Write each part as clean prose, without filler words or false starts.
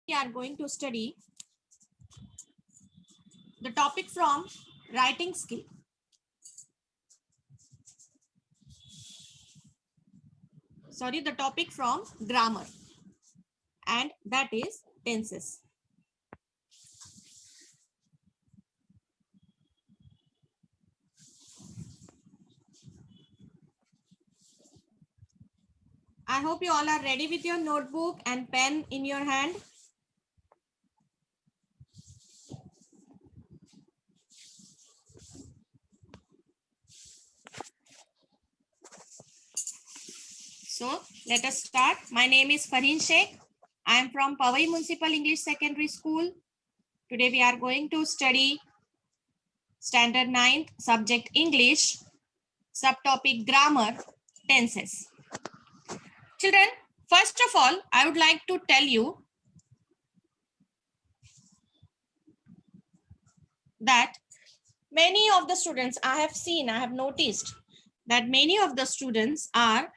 we are going to study the topic from writing skill. Sorry, the topic from grammar, and that is tenses. I hope you all are ready with your notebook and pen in your hand. So let us start. My name is Farheen Sheikh. I am from Powai Municipal English Secondary School. Today we are going to study Standard 9th, subject English, subtopic grammar, tenses. Children, first of all, I would like to tell you that many of the students I have noticed that many of the students are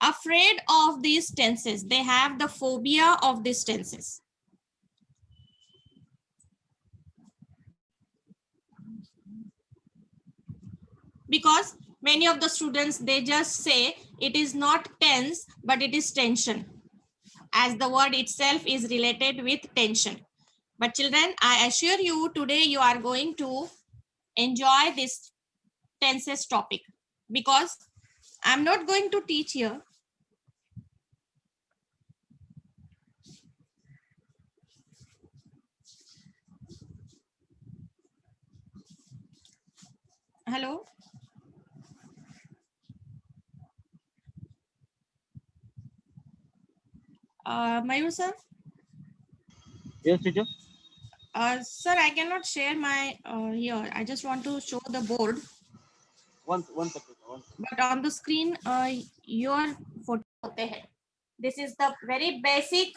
afraid of these tenses. They have the phobia of these tenses. Because many of the students, they just say it is not tense, but it is tension, as the word itself is related with tension. But children, I assure you, today you are going to enjoy this tenses topic, because I'm not going to teach here. Hello. Mayur sir. Yes, teacher. Sir, I cannot share my here. I just want to show the board. One second. But on the screen, your photo hote hai. This is the very basic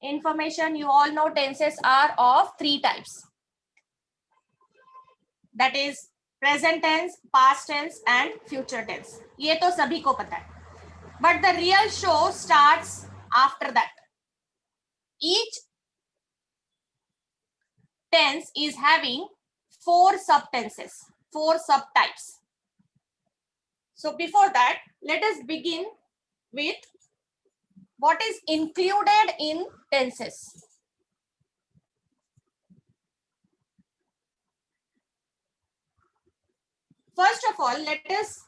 information. You all know tenses are of three types. That is present tense, past tense, and future tense. ये तो सभी को पता है. But the real show starts after that. Each tense is having four subtenses, four subtypes. So before that, let us begin with what is included in tenses. First of all, let us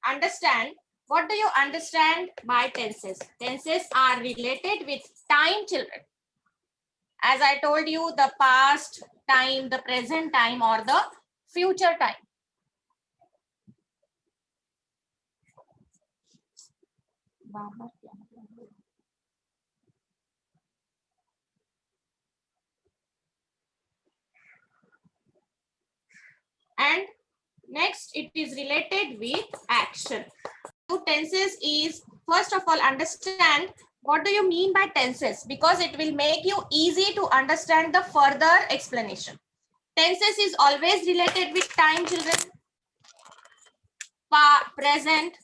understand, what do you understand by tenses? Tenses are related with time, children. As I told you, the past time, the present time, or the future time. And next, it is related with action. So tenses is, first of all, understand what do you mean by tenses, because it will make you easy to understand the further explanation. Tenses is always related with time, children. Present,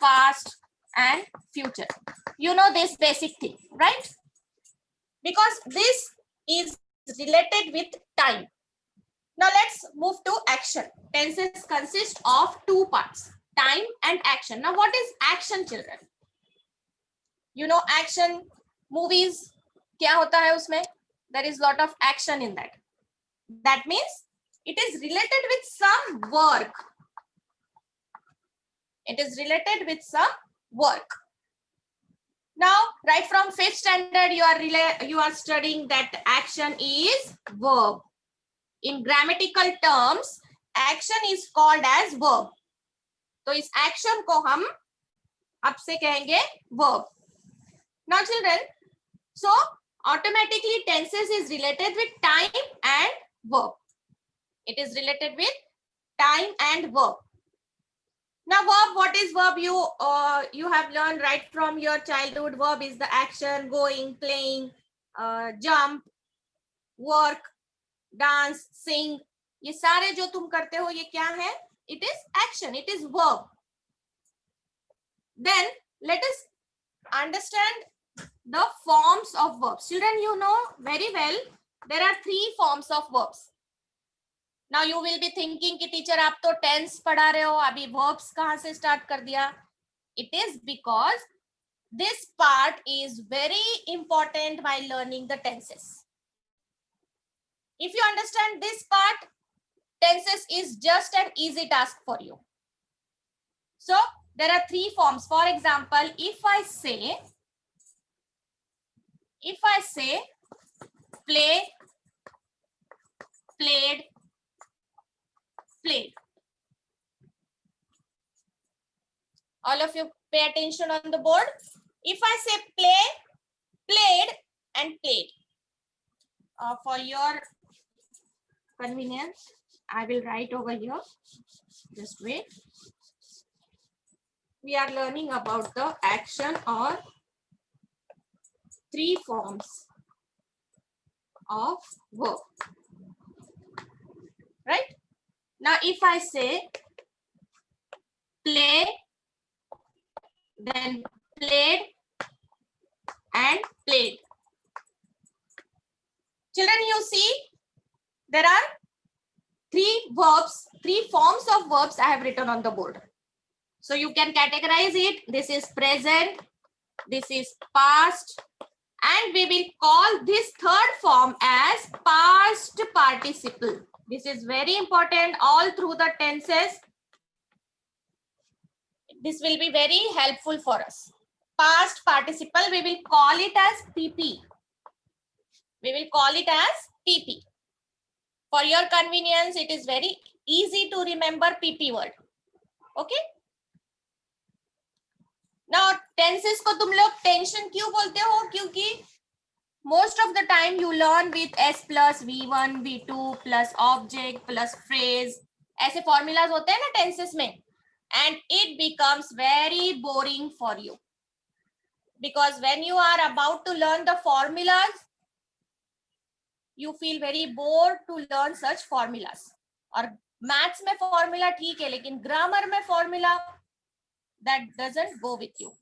past, and future. You know this basic thing, right? Because this is related with time. Now let's move to action. Tenses consist of two parts, time and action. Now what is action, children? You know action, movies, kya hota hai usme? There is lot of action in that. That means it is related with some work. It is related with some work. Now, right from 5th standard, you are studying that action is verb. In grammatical terms, action is called as verb. तो इस action को हम अब से कहेंगे verb. Now, children, so automatically tenses is related with time and verb. It is related with time and verb. Now, verb, what is verb? You have learned right from your childhood. Verb is the action, going, playing, jump, work, dance, sing. ये सारे जो तुम करते हो ये क्या है? It is action. It is verb. Then let us understand the forms of verbs. Children, you know very well there are three forms of verbs. Now you will be thinking कि teacher आप तो tense पढ़ा रहे हो, अभी verbs कहाँ से start कर दिया? It is because this part is very important while learning the tenses. If you understand this part, tenses is just an easy task for you. So there are three forms. For example, if I say play, played, played. All of you pay attention on the board. If I say play, played, and played. For your convenience, I will write over here. Just wait. We are learning about the action or three forms of verb. Right? Now, if I say play, then played and played. Children, you see, there are three verbs, three forms of verbs I have written on the board. So you can categorize it. This is present, this is past, and we will call this third form as past participle. This is very important all through the tenses. This will be very helpful for us. Past participle, we will call it as PP. We will call it as PP. For your convenience, it is very easy to remember PP word. Okay? Now, tenses को तुम लोग tension क्यों बोलते हो? क्योंकि most of the time you learn with S plus V1, V2 plus object plus phrase. ऐसे formulas होते हैं ना tenses में. And it becomes very boring for you. Because when you are about to learn the formulas, you feel very bored to learn such formulas. और maths में formula ठीक है, लेकिन grammar में formula that doesn't go with you.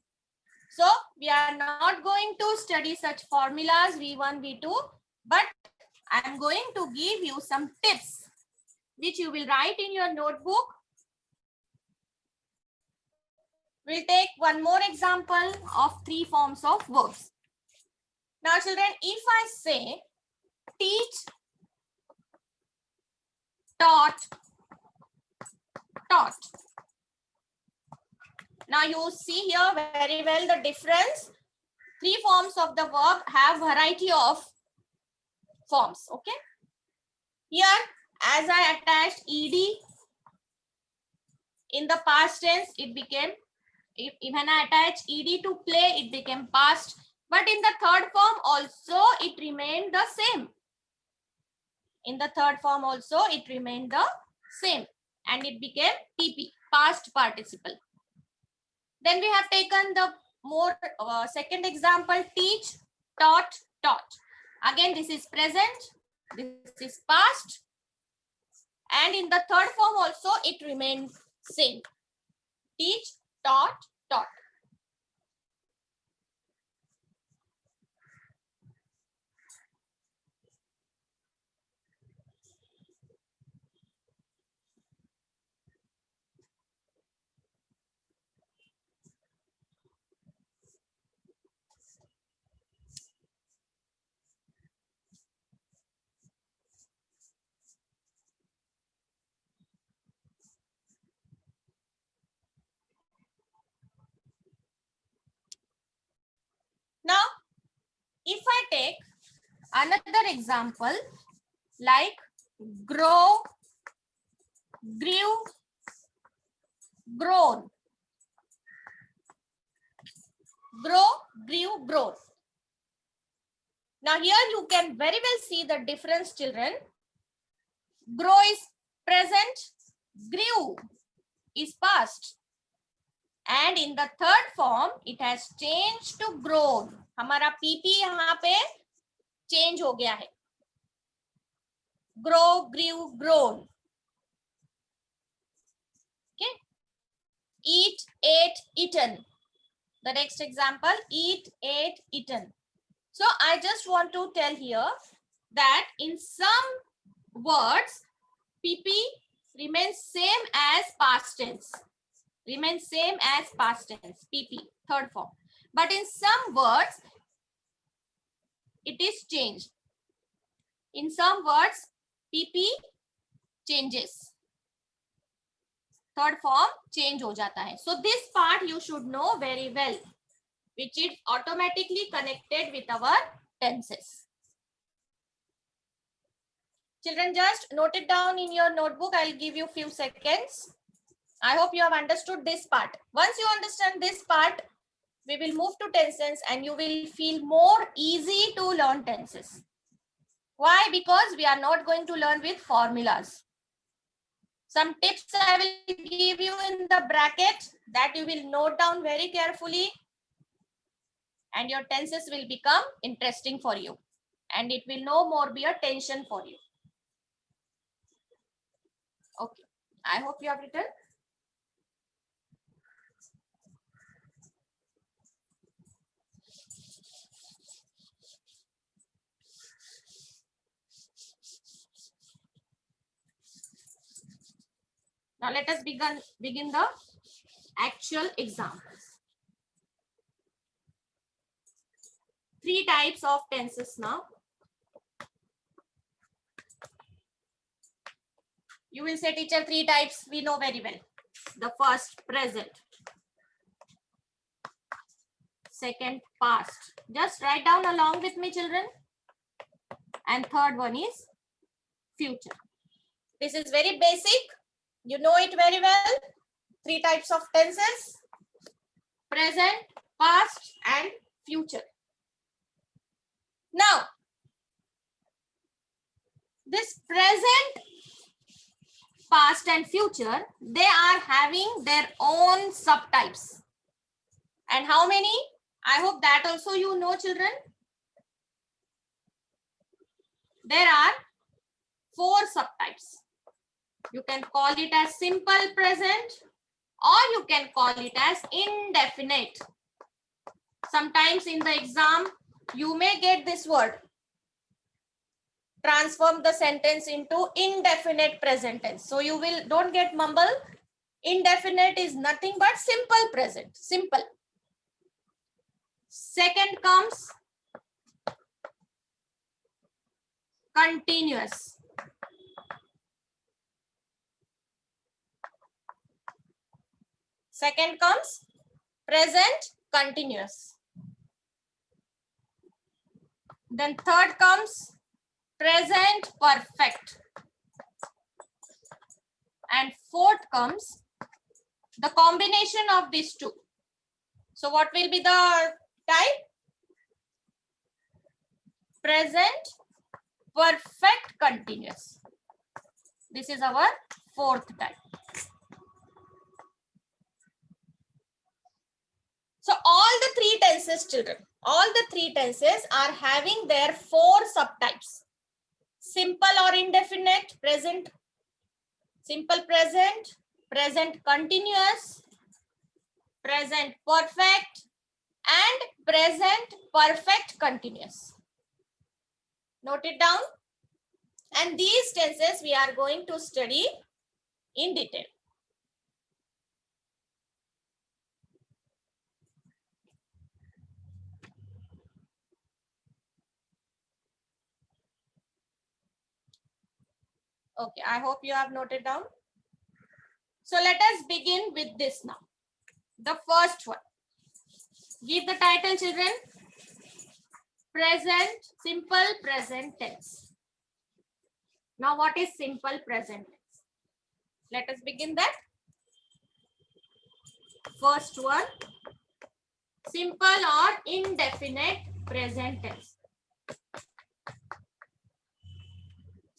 So we are not going to study such formulas V1, V2, but I am going to give you some tips which you will write in your notebook. We'll take one more example of three forms of verbs. Now children, if I say teach, taught, taught. Now you see here very well the difference. Three forms of the verb have variety of forms. Okay. Here, as I attached ed in the past tense, it became, when I attach ed to play, it became past. But in the third form also, it remained the same. In the third form also, it remained the same. And it became PP, past participle. Then we have taken the more second example, teach, taught, taught. Again, this is present, this is past. And in the third form also, it remains same. Teach, taught, taught. Now, if I take another example like grow, grew, grown. Grow, grew, grown. Now here you can very well see the difference, children. Grow is present, grew is past. And in the third form, it has changed to grown. हमारा PP यहाँ पे change हो गया है. Grow, grew, grown. Okay. Eat, ate, eaten. The next example, eat, ate, eaten. So I just want to tell here that in some words, PP remains same as past tense. Remains same as past tense, PP, third form. But in some words, it is changed. In some words, PP changes. Third form change हो जाता है. So this part you should know very well, which is automatically connected with our tenses. Children, just note it down in your notebook. I'll give you few seconds. I hope you have understood this part. Once you understand this part, we will move to tenses and you will feel more easy to learn tenses. Why? Because we are not going to learn with formulas. Some tips I will give you in the bracket that you will note down very carefully, and your tenses will become interesting for you, and it will no more be a tension for you. Okay, I hope you have written. Now let us begin the actual examples. 3 types of tenses now. You will say, teacher, 3 types we know very well. The first, present. Second, past. Just write down along with me, children. And third one is future. This is very basic. You know it very well. 3 types of tenses: present, past, and future. Now, this present, past, and future, they are having their own subtypes. And how many? I hope that also you know, children. There are 4 subtypes. You can call it as simple present, or you can call it as indefinite. Sometimes in the exam, you may get this word. Transform the sentence into indefinite present tense. So you will, don't get mumble. Indefinite is nothing but simple present. Simple. Second comes continuous. Second comes present continuous. Then third comes present perfect. And fourth comes the combination of these 2. So what will be the type? Present perfect continuous. This is our 4th type. So all the 3 tenses, children, all the 3 tenses are having their 4 subtypes. Simple or indefinite present, simple present, present continuous, present perfect, and present perfect continuous. Note it down. And these tenses we are going to study in detail. Okay, I hope you have noted down. So let us begin with this now. The first one. Give the title, children. Present, simple present tense. Now what is simple present tense? Let us begin that. First one. Simple or indefinite present tense.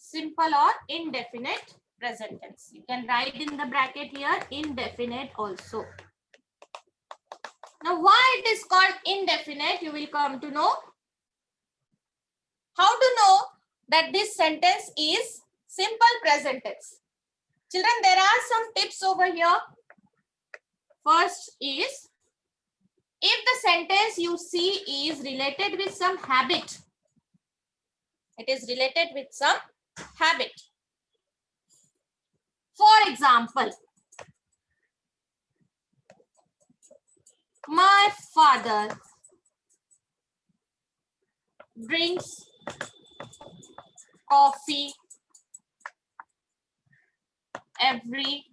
Simple or indefinite present tense. You can write in the bracket here indefinite also. Now why it is called indefinite, you will come to know. How to know that this sentence is simple present tense? Children, there are some tips over here. First is if the sentence you see is related with some habit, it is related with some habit. For example, my father drinks coffee every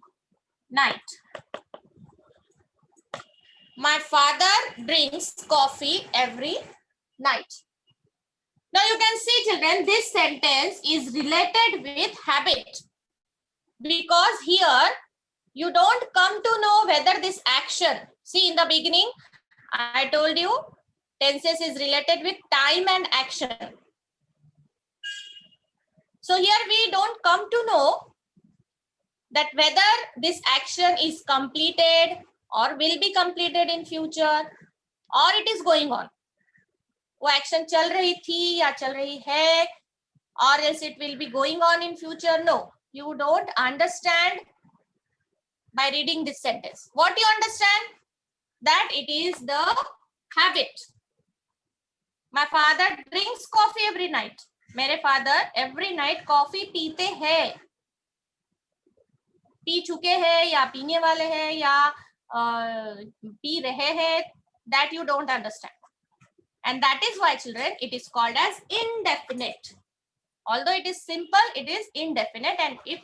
night. My father drinks coffee every night. Now you can see, children, this sentence is related with habit, because here you don't come to know whether this action, see in the beginning I told you tenses is related with time and action. So here we don't come to know that whether this action is completed or will be completed in future or it is going on. वो action चल रही थी या चल रही है, or else it will be going on in future. No, you don't understand by reading this sentence. What you understand? That it is the habit. My father drinks coffee every night. मेरे father every night coffee पीते हैं, P चुके हैं या पीने वाले हैं या पी रहे हैं, that you don't understand. And that is why, children, it is called as indefinite. Although it is simple, it is indefinite, and if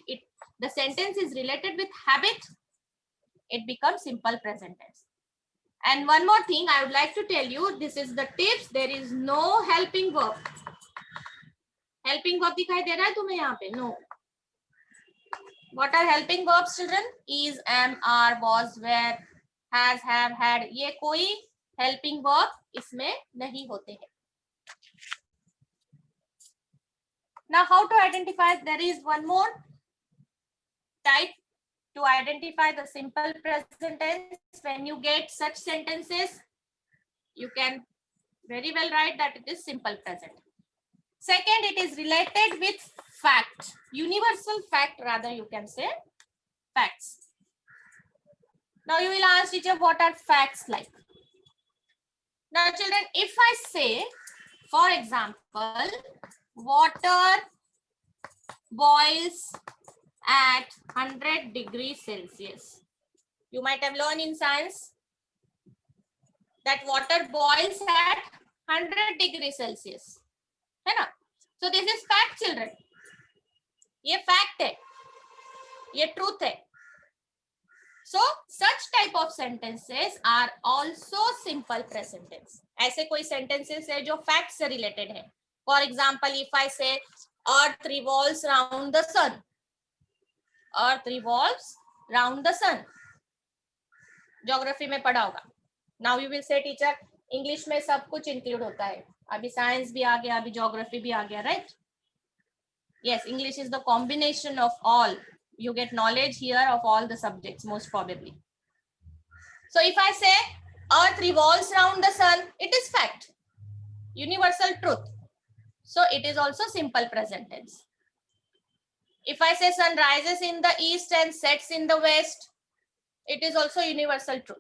the sentence is related with habit, it becomes simple present tense. And one more thing I would like to tell you, this is the tips. There is no helping verb. Helping verb दिखाई दे रहा है तुम्हें यहाँ पे? No. What are helping verbs, children? Is, am, are, was, were, has, have, had. ये कोई helping verb इसमें नहीं होते हैं. Now, how to identify? There is one more type to identify the simple present tense. When you get such sentences, you can very well write that it is simple present. Second, it is related with fact, universal fact, rather you can say facts. Now you will ask teacher, what are facts like? Now children, if I say, for example, water boils at 100 degrees Celsius. You might have learned in science that water boils at 100 degrees Celsius. है ना? So this is fact, children. ये fact है, ये truth है. So such type of sentences are also simple present tense. ऐसे कोई sentences है जो fact से related है. For example, if I say Earth revolves round the sun. Earth revolves round the sun. Geography में पढ़ा होगा. Now you will say, teacher, English में सब कुछ include होता है. अभी science भी आ गया, अभी geography भी आ गया, right? Yes, English is the combination of all. You get knowledge here of all the subjects, most probably. So if I say Earth revolves round the sun, it is fact, universal truth. So it is also simple present tense. If I say sun rises in the east and sets in the west, it is also universal truth.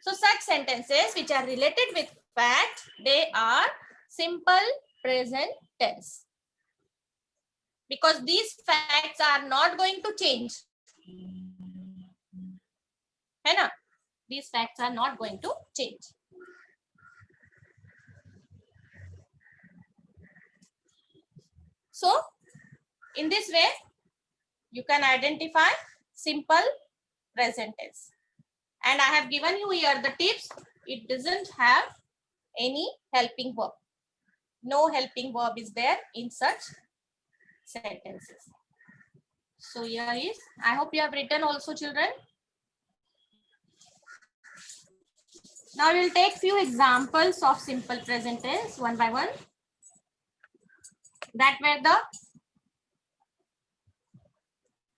So such sentences which are related with fact, they are simple present tense. Because these facts are not going to change. है ना? These facts are not going to change. So, in this way, you can identify simple present tense. And I have given you here the tips. It doesn't have any helping verb. No helping verb is there in such sentences. So here is, I hope you have written also, children. Now we will take few examples of simple present tense one by one. That were the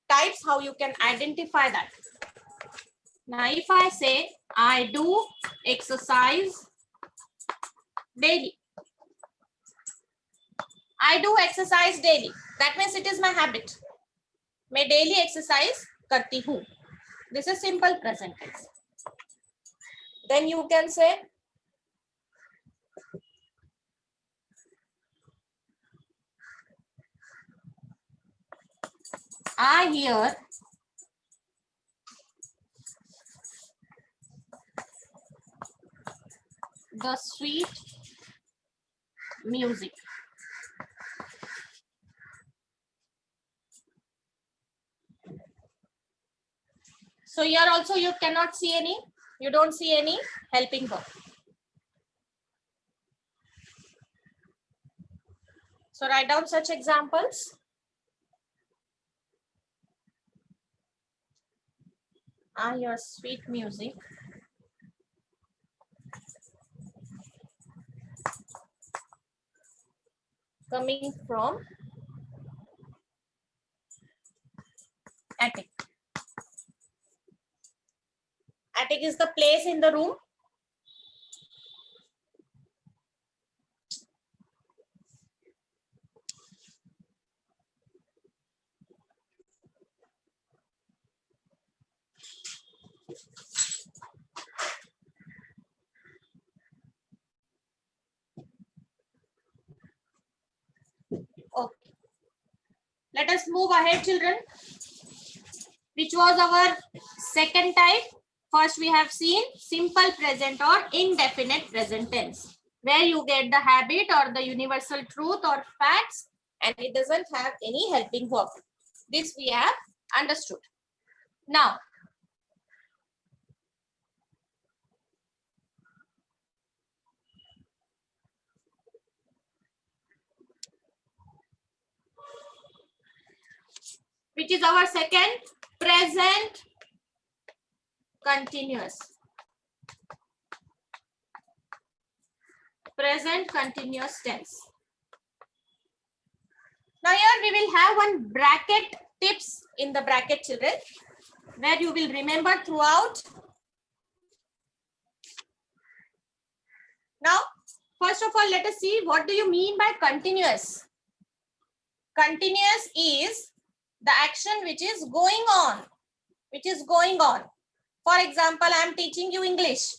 types, how you can identify that. Now if I say I do exercise daily. I do exercise daily. That means it is my habit. मैं daily exercise करती हूँ. This is simple present tense. Then you can say I hear the sweet music. So here also you cannot see any, you don't see any helping verb. So write down such examples. I hear sweet music. Coming from attic. Attic is the place in the room. Okay. Let us move ahead, children. Which was our second type? First, we have seen simple present or indefinite present tense, where you get the habit or the universal truth or facts, and it doesn't have any helping verb. This we have understood. Now, which is our second? Present continuous. Present continuous tense. Now here we will have one bracket tips in the bracket, children, where you will remember throughout. Now, first of all, let us see what do you mean by continuous. Continuous is the action which is going on. Which is going on. For example, I am teaching you English.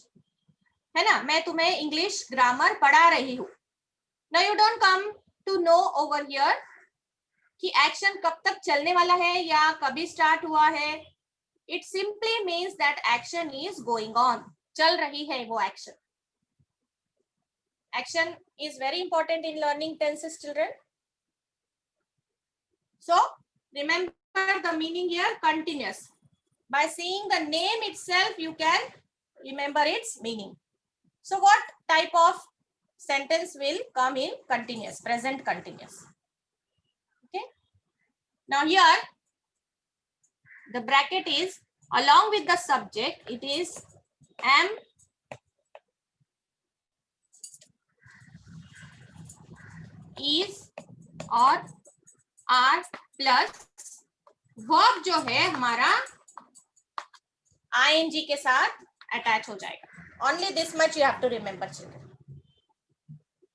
है ना, मैं तुम्हें English grammar पढ़ा रही हूँ. Now you don't come to know over here कि action कब तक चलने वाला है या कभी स्टार्ट हुआ है. It simply means that action is going on. चल रही है वो action. Action is very important in learning tenses, children. So remember the meaning here, continuous. By seeing the name itself, you can remember its meaning. So what type of sentence will come in continuous, present continuous? Okay. Now here, the bracket is along with the subject, it is am, is और are plus verb जो है हमारा ing के साथ attach हो जाएगा. Only this much you have to remember, children.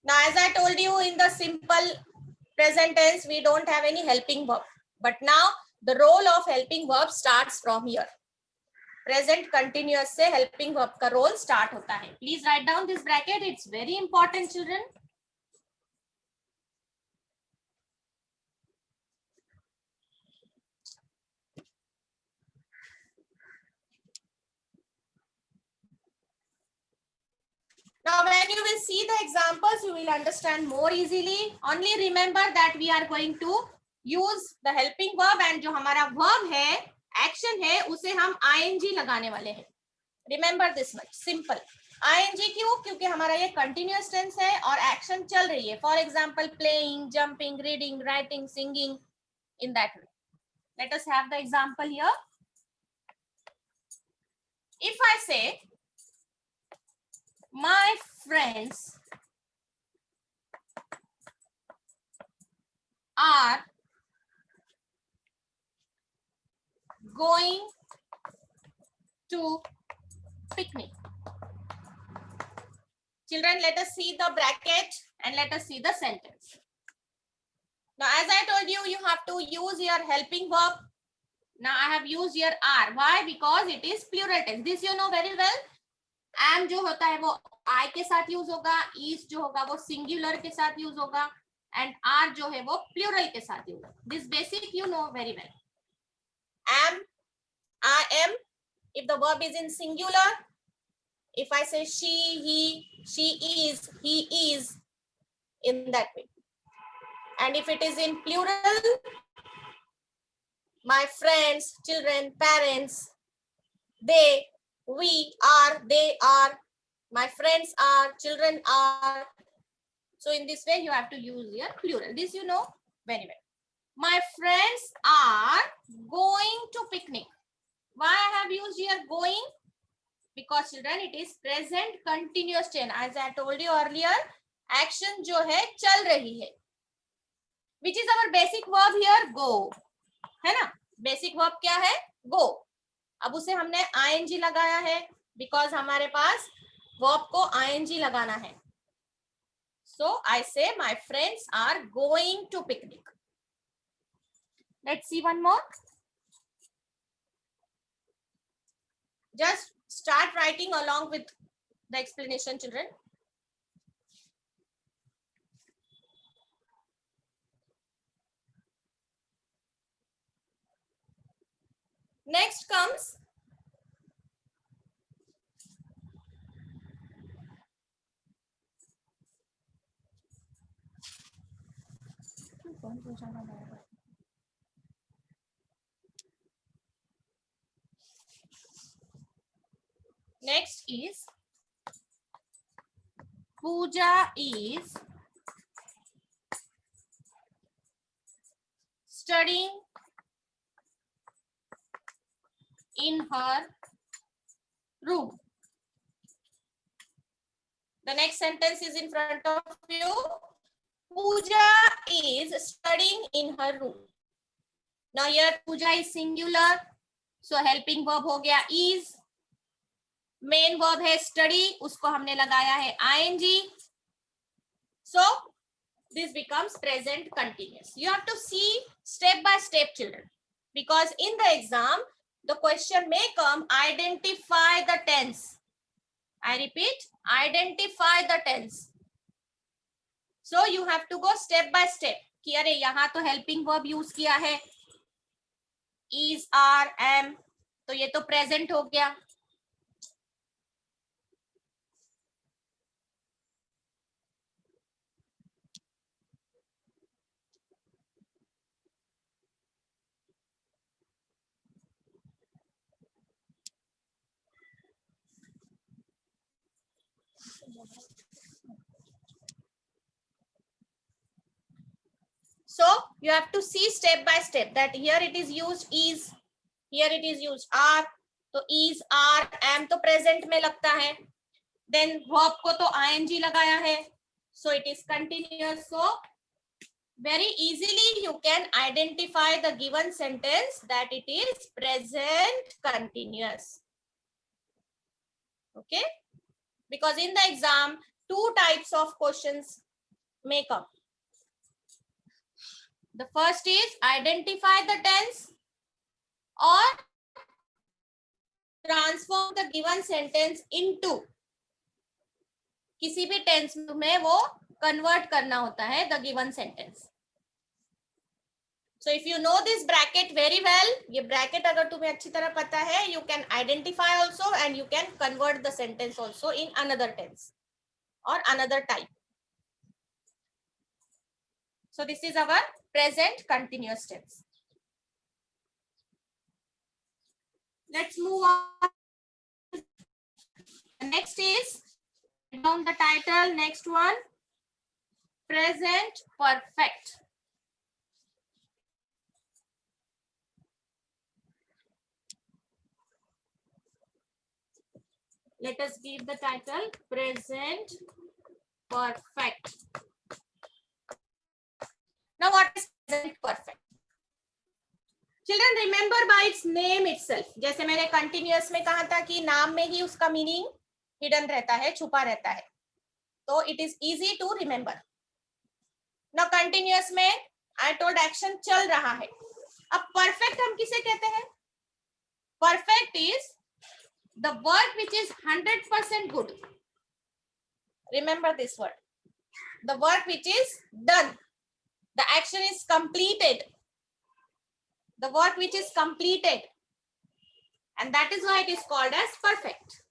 Now, as I told you, in the simple present tense, we don't have any helping verb. But now, the role of helping verb starts from here. Present continuous से helping verb का role start होता है. Please write down this bracket. It's very important, children. Now, when you will see the examples, you will understand more easily. Only remember that we are going to use the helping verb and जो हमारा verb है, action है, उसे हम ing लगाने वाले हैं. Remember this much. Simple. ing क्यों? क्योंकि हमारा ये continuous tense है और action चल रही है. For example, playing, jumping, reading, writing, singing, in that way. Let us have the example here. If I say, my friends are going to picnic. Children, let us see the bracket and let us see the sentence. Now, as I told you, you have to use your helping verb. Now, I have used here are. Why? Because it is plural tense. This you know very well. Am जो होता है वो आई के साथ use होगा, is जो होगा वो सिंगुलर के साथ यूज होगा, एंड आर जो है वो प्लूरल के साथ यूज होगा. This basic you know very well. Am, I am, if the verb is in singular, if I say she, he is, in that way. And if it is in plural, my friends, children, parents, they, we are, they are, my friends are, children are. So in this way you have to use your plural. This you know very well. My friends are going to picnic. Why I have used here going? Because children, it is present continuous tense. As I told you earlier, action जो है चल रही है. Which is our basic verb here? Go. है ना? Basic verb क्या है? Go. अब उसे हमने ing लगाया है because हमारे पास verb को ing लगाना है. So I say my friends are going to picnic. Let's see one more. Just start writing along with the explanation, children. Next comes next is Pooja is studying in her room. The next sentence is in front of you. Pooja is studying in her room. Now here Pooja is singular, so helping verb हो गया is. Main verb है study, उसको हमने लगाया है ing. So this becomes present continuous. You have to see step by step, children, because in the exam the question may come identify the tense. I repeat, identify the tense. So you have to go step by step. कि अरे यहाँ तो helping verb use किया है, is, are, am, तो ये तो present हो गया. So you have to see step by step that here it is used is, here it is used are, तो is, are, am तो present में लगता है. Then verb को तो ing लगाया है, so it is continuous. So very easily you can identify the given sentence that it is present continuous. Okay, because in the exam two types of questions may come. The first is identify the tense or transform the given sentence into. किसी भी tense में वो convert करना होता है the given sentence. So if you know this bracket very well, ये bracket अगर तुम्हें अच्छी तरह पता है, you can identify also and you can convert the sentence also in another tense or another type. So this is our present continuous tense. Let's move on. Next is down the title. Next one, present perfect. Let us give the title present perfect. Now what is present perfect? Children, remember by its name itself. जैसे मैंने continuous में कहा था कि नाम में ही उसका meaning hidden रहता है, छुपा रहता है, तो it is easy to remember. Now continuous में I told action चल रहा है. अब perfect हम किसे कहते हैं? Perfect is the work which is 100% good. Remember this word. The work which is done. The action is completed. The work which is completed. And that is why it is called as perfect.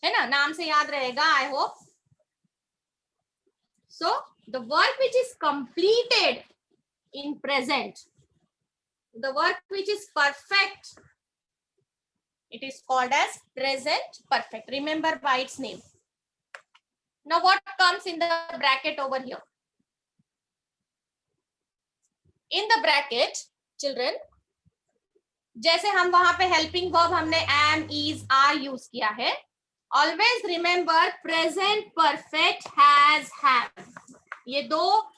है ना, नाम से याद रहेगा, I hope. So the work which is completed in present, the work which is perfect, it is called as present perfect. Remember by its name. Now what comes in the bracket over here? In the bracket, children, जैसे हम वहां पे helping verb हमने am, is, are use किया है, always remember present perfect has, have. ये दो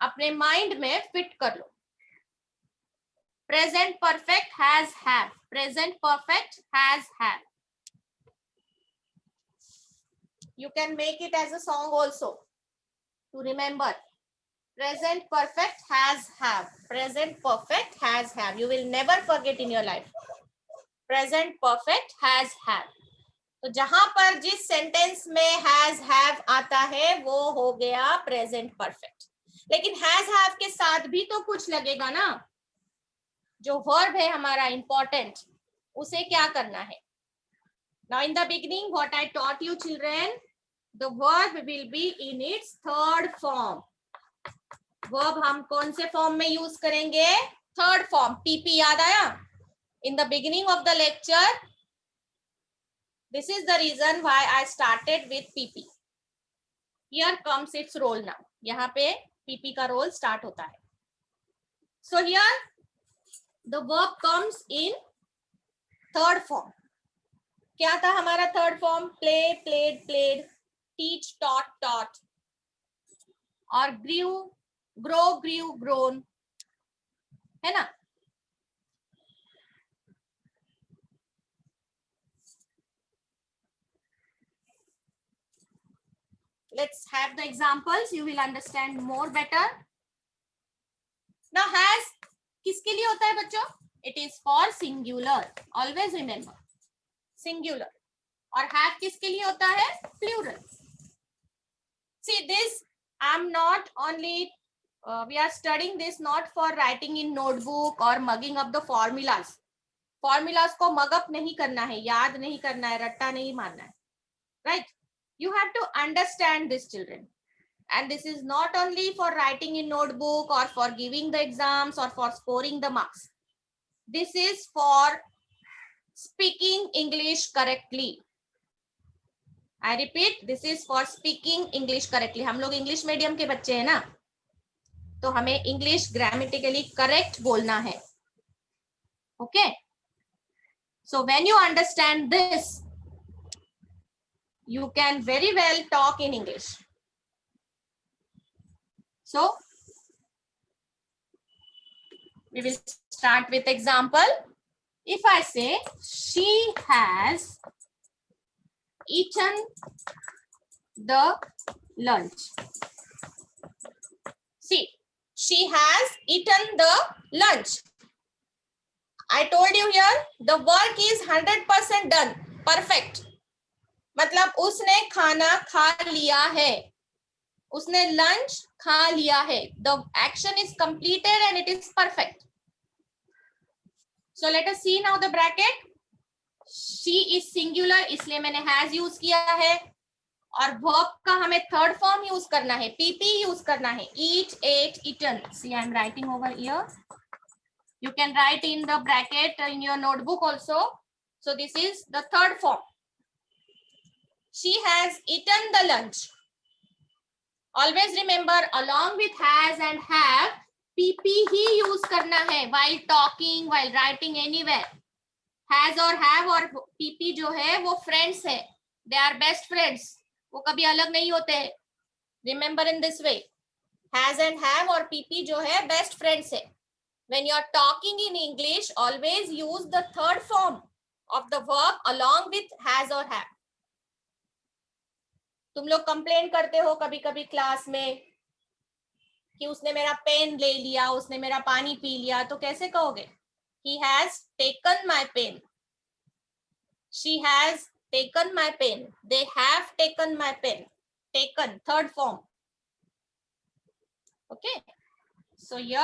अपने माइंड में फिट कर लो. Present perfect has, have. Present perfect has, have. You can make it as a song also to remember. Present perfect has, have. Present perfect has, have. You will never forget in your life. Present perfect has, have. तो जहां पर जिस sentence में has have आता है वो हो गया प्रेजेंट परफेक्ट. लेकिन हैज हैव के साथ भी तो कुछ लगेगा ना. जो वर्ब है हमारा इंपॉर्टेंट, उसे क्या करना है? Now in the beginning what I taught you children, the verb will be in its third form. Verb हम कौन से फॉर्म में यूज करेंगे? Third form. पीपी याद आया? In the beginning of the lecture, this is the reason why I started with PP. Here comes its role now. यहाँ पे PP का रोल स्टार्ट होता है. So here the verb comes in third form. क्या था हमारा third form? play, played, played, teach, taught, taught, और grew, grow, grew, grown, है ना? Let's have the examples. You will understand more better. Now has किसके लिए होता है बच्चों? It is for singular. Always remember singular. और have किसके लिए होता है? Plural. See this, I'm not only we are studying this not for writing in notebook or mugging up the formulas. Formulas को mug up नहीं करना है, याद नहीं करना है, रट्टा नहीं मारना है, right? You have to understand this, children. And this is not only for writing in notebook or for giving the exams or for scoring the marks. This is for speaking English correctly. I repeat, this is for speaking English correctly. हम लोग English medium के बच्चे हैं ना, तो हमें English grammatically correct बोलना है. Okay? So when you understand this, you can very well talk in English. So we will start with example. If I say she has eaten the lunch. See, she has eaten the lunch. I told you here the work is 100% done. Perfect. मतलब उसने खाना खा लिया है. उसने lunch खा लिया है. The action is completed and it is perfect. So let us see now the bracket. She is singular, इसलिए मैंने has यूज किया है. और verb का हमें थर्ड फॉर्म यूज करना है, PP यूज करना है. Eat, ate, eaten. See, I am writing over here. You can write in the bracket in your notebook also. So this is the third form. She has eaten the lunch. Always remember, along with has and have, PP he use करना है while talking, while writing anywhere. Has और have और PP जो है वो friends है. They are best friends. वो कभी अलग नहीं होते हैं. Remember in this way. Has and have और PP जो है best friends है. When you are talking in English, always use the third form of the verb along with has or have. तुम लोग कंप्लेन करते हो कभी कभी क्लास में कि उसने मेरा पेन ले लिया, उसने मेरा पानी पी लिया, तो कैसे कहोगे? He has taken my pen. She has taken my pen. They have taken my pen. Taken, third form. Okay. So here,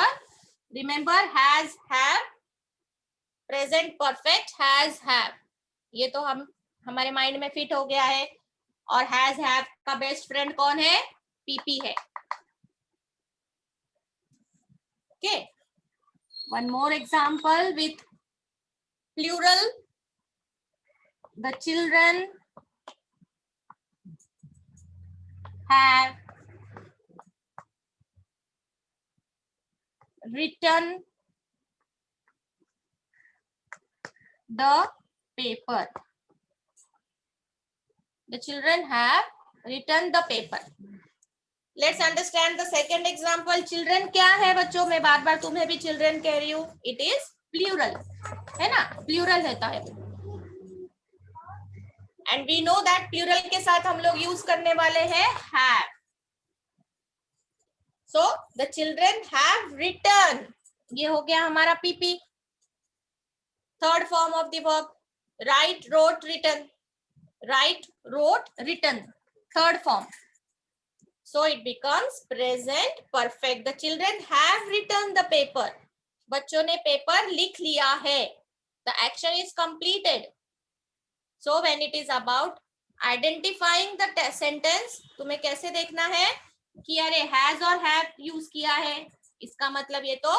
remember has, have, present perfect, has, have. ये तो हमारे माइंड में फिट हो गया है. और has, have का best friend कौन है? PP है. Okay. One more example with plural. The children have written the paper. The children have written the paper. Let's understand the second example. Children क्या है बच्चों? मैं बार बार तुम्हें भी children कह रही हूँ. It is plural, है ना? Plural रहता है. And we know that plural के साथ हम लोग use करने वाले हैं have. So the children have written. ये हो गया हमारा PP. Third form of the verb. Write, wrote, written. Write, wrote, written. Third form. So it becomes present perfect. The children have written the paper. बच्चों ने paper लिख लिया है. The action is completed. So when it is about identifying the sentence, तुम्हें कैसे देखना है कि अरे has और have use किया है, इसका मतलब ये तो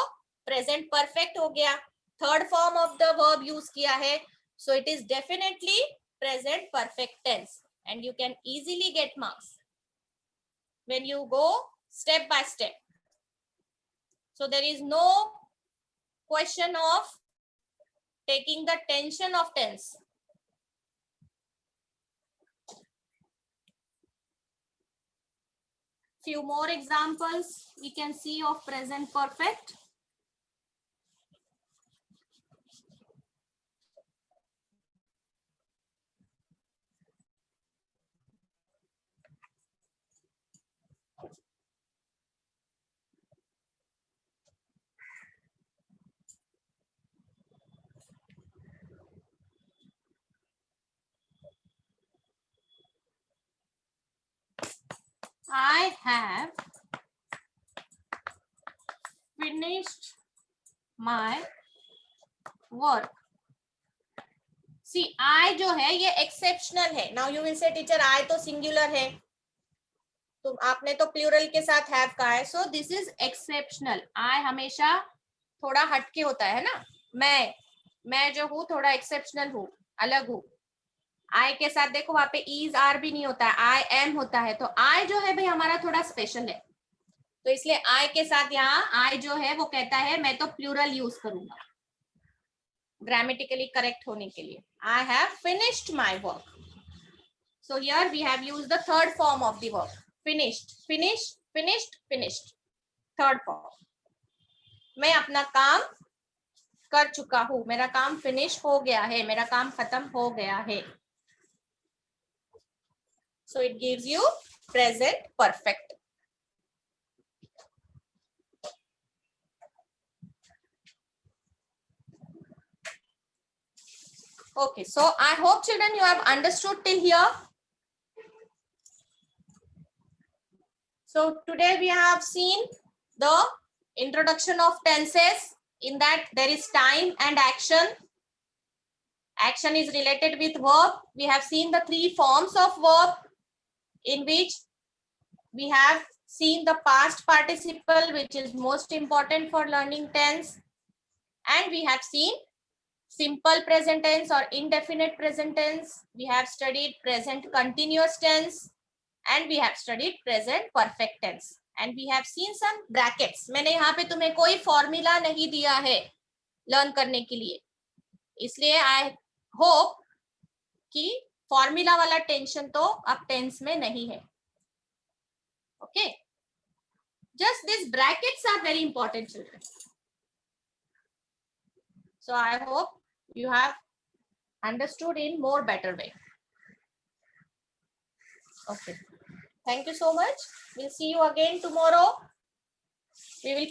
present perfect हो गया. Third form of the verb use किया है, so it is definitely present perfect tense, and you can easily get marks when you go step by step. So there is no question of taking the tension of tense. Few more examples we can see of present perfect. I have finished my work. See, I जो है ये exceptional है. Now you will say, teacher, I तो singular है. तो आपने तो plural के साथ have कहा है. So this is exceptional. I हमेशा थोड़ा हटके होता है ना. मैं जो हूँ थोड़ा exceptional हूँ, अलग हूँ. I के साथ देखो वहां पे is are भी नहीं होता है, I am होता है. तो I जो है भाई हमारा थोड़ा स्पेशल है, तो इसलिए I के साथ यहाँ I जो है वो कहता है मैं तो प्लूरल यूज करूंगा ग्रामेटिकली करेक्ट होने के लिए. I have finished my work. So here we have used the third form of the verb. Finished, finished, finished, finished. Third form. मैं अपना काम कर चुका हूँ, मेरा काम फिनिश हो गया है, मेरा काम खत्म हो गया है. So it gives you present perfect. Okay, so I hope children you have understood till here. So today we have seen the introduction of tenses. In that there is time and action. Action is related with verb. We have seen the three forms of verb, in which we have seen the past participle, which is most important for learning tense. And we have seen simple present tense or indefinite present tense. We have studied present continuous tense, and we have studied present perfect tense. And we have seen some brackets. मैंने यहाँ पे तुम्हें कोई formula नहीं दिया है learn करने के लिए, इसलिए आई होप कि फॉर्मूला वाला टेंशन तो अब टेंस में नहीं है. Okay, just these brackets are very important, children. So I hope you have understood in more better way. Okay, thank you so much. We'll see you again tomorrow. We will